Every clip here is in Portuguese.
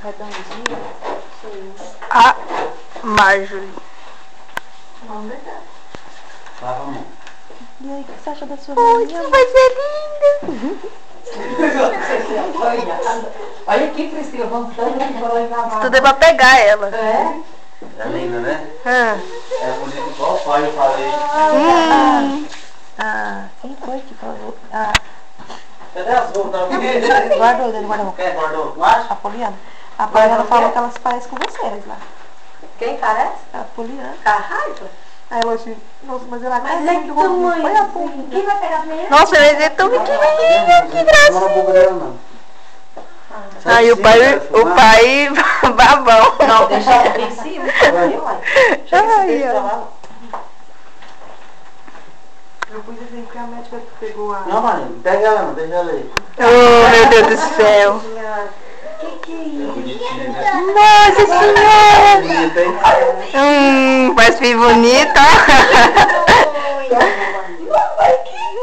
Redondinho. A Marjorie. Não, verdade. Lava a mão. E aí, o que você acha da sua Oi, reunião? isso vai ser lindo. Olha aqui, Priscila, vamos tanto aqui para lá em casa. Tudo é pra pegar ela. É? É linda, né? Ah. É bonito igual o pai, eu falei. Quem foi que falou? Ah, Cadê as roupas? guardou, ele guardou. Quem guardou? Tu acha? A Poliana. A Poliana falou que elas parecem com vocês lá. Quem parece? A Poliana. A raiva? Aí ela assim, nossa, mas ela Mas é que tamanho. Foi a Poliana. Quem vai pegar as meninas? Nossa, mas é tão pequenininho, que graça. Não na boca dela, não. Aí o pai babão. Não, deixa ela aqui em cima. Ai, ó. Eu pus assim porque a médica pegou a... Não, Marinho, não pega ela não, deixa ela aí. Oh, meu Deus do céu. Que é É isso? bonitinho, né? Nossa senhora. Bonita, hein? Parece bem bonita.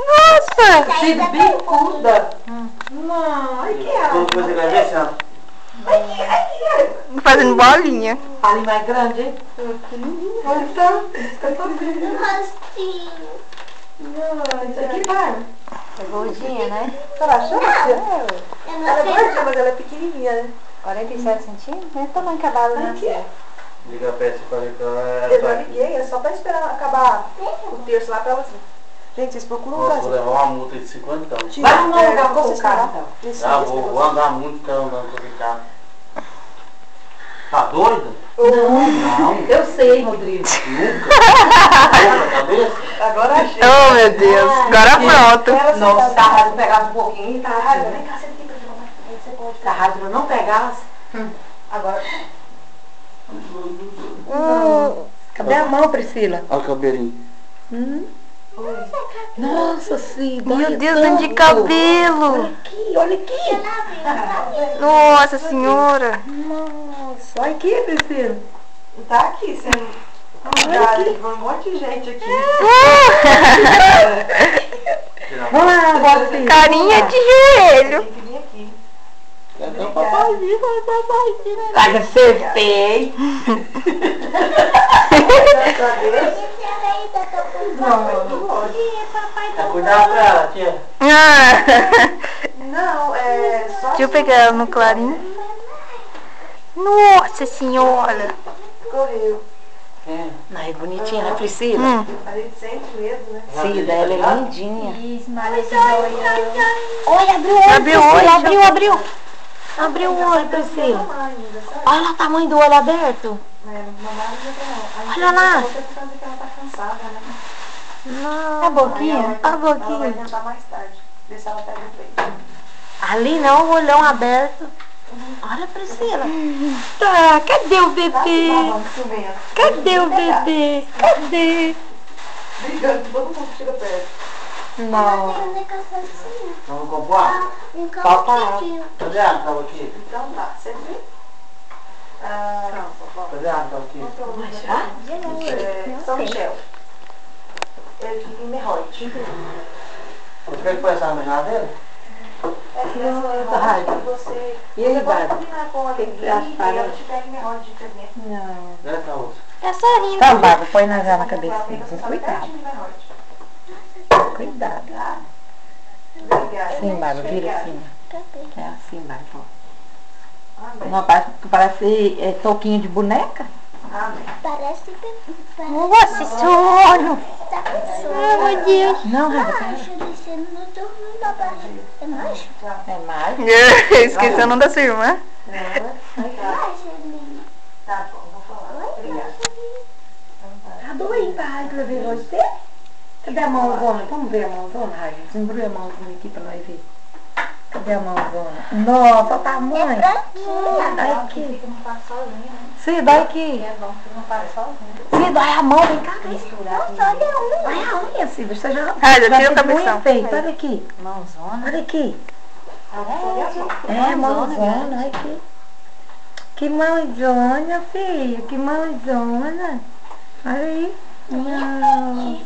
Nossa. Que bicuda. Não, olha que é. Como você vai ver, senhora? Fazendo bolinha. Ali mais grande, hein? Olha só. Não, isso aqui vai. É gordinha, né? Você achou? Ela é gordinha, mas ela é pequenininha, né? 47 centímetros? Não é tamanho acabado, né? Aqui. Liga a peça e falei que ela Eu já é. liguei, é só pra esperar acabar o terço lá pra ela assim. Gente, vocês procuram um Nossa, vou caso. levar uma multa de 50. Vai arrumar um lugar pra você carro, então. Ah, vou andar muito andando com esse carro. Tá doida? Não. Eu sei, Rodrigo. Nunca. Na cabeça? Agora achei. Oh, meu Deus. Agora pronto. Nossa, tá raro de pegar um pouquinho, tá raro. Vem cá, senta aqui pra jogar mais. Você pode. Tá raro de eu não pegar. Agora. Cadê a mão, Priscila? Olha o cabelinho. Nossa, sim. Meu Deus, de cabelo. Olha aqui. Nossa senhora. Nossa, olha aqui, Priscila. Tá aqui, sendo. Olha aqui. Um monte de gente aqui. Vamos lá, bota assim. Carinha de joelho. Tem que vir aqui. Cadê o papaizinho? Ai, acertei. Tá cuidado pra ela, tia. Não, é só. Deixa eu pegar ela no clarinho. Nossa senhora. Correu. Não, é bonitinha, né, Priscila? A gente sente medo, né? Cida, ela é lindinha. Olha, abriu o olho. Abriu o olho, abriu. Abriu o olho, Priscila. Ainda, sabe? Olha o tamanho do olho aberto. Mamãe ainda não. Olha lá. Por causa que ela tá cansada, né? A boquinha, a Ela vai boquinha. tentar mais tarde. Ver se ela pega o peito. Ali não, o olhão aberto. Olha, Priscila. Tá, cadê o bebê? Cadê o bebê? Cadê? Brigando, todo mundo que chega perto. Não. Vamos comprar? Cadê a água aqui? Então tá, você vê? Cadê a água aqui? São Michel. Ele fica em Merroide. Você quer que foi essa amanhã dele? Você E aí, pode Bárbara? combinar com a Que Alegria que acha, e Bárbara? ela te pega em Merroide de internet. Não. Né, Caúso? É só rindo. Tá, Bárbara, põe na Você cabecinha. só Cuidado, pertinho de Merroide. cuidado. Obrigada. Sim, Bárbara, vira assim. É assim, Bárbara. ó. Amém. Não, parece toquinho de boneca. Amém. Parece que Nossa, sono. tá com sono. Ai, meu Deus. Não, Rafa, Acho que você não dormiu na barriga. É macho? é mais. Esqueceu o nome da sua irmã. Macho, menina. Tá bom, vou falar. Obrigada. Tá doendo, Raio, pra ver você? Cadê a mãozona? Vamos ver a mãozona, Raio. Desembrulha a mãozinha aqui pra nós ver. Cadê a mãozona? Nossa, o tamanho. Branquinha. Aqui. Fica não passa sozinha, né? Cida, olha aqui. É bom que não passa sozinha. Cida, olha a mão, vem cá. Misturar. Nossa, olha a unha. Olha a unha, Cida. Você já Já já tira o teve cabeção. unha feita. Olha aqui. Mãozona. Olha aqui. É, É, mãozona, olha aqui. Que mãozona, filha. Que mãozona. Olha aí. Não.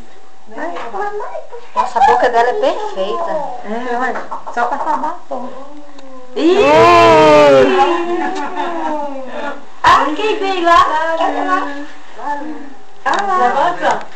Nossa, a boca dela é perfeita. É, olha. Só passar batom. Ih! Quem veio lá? Olha lá. Olha lá.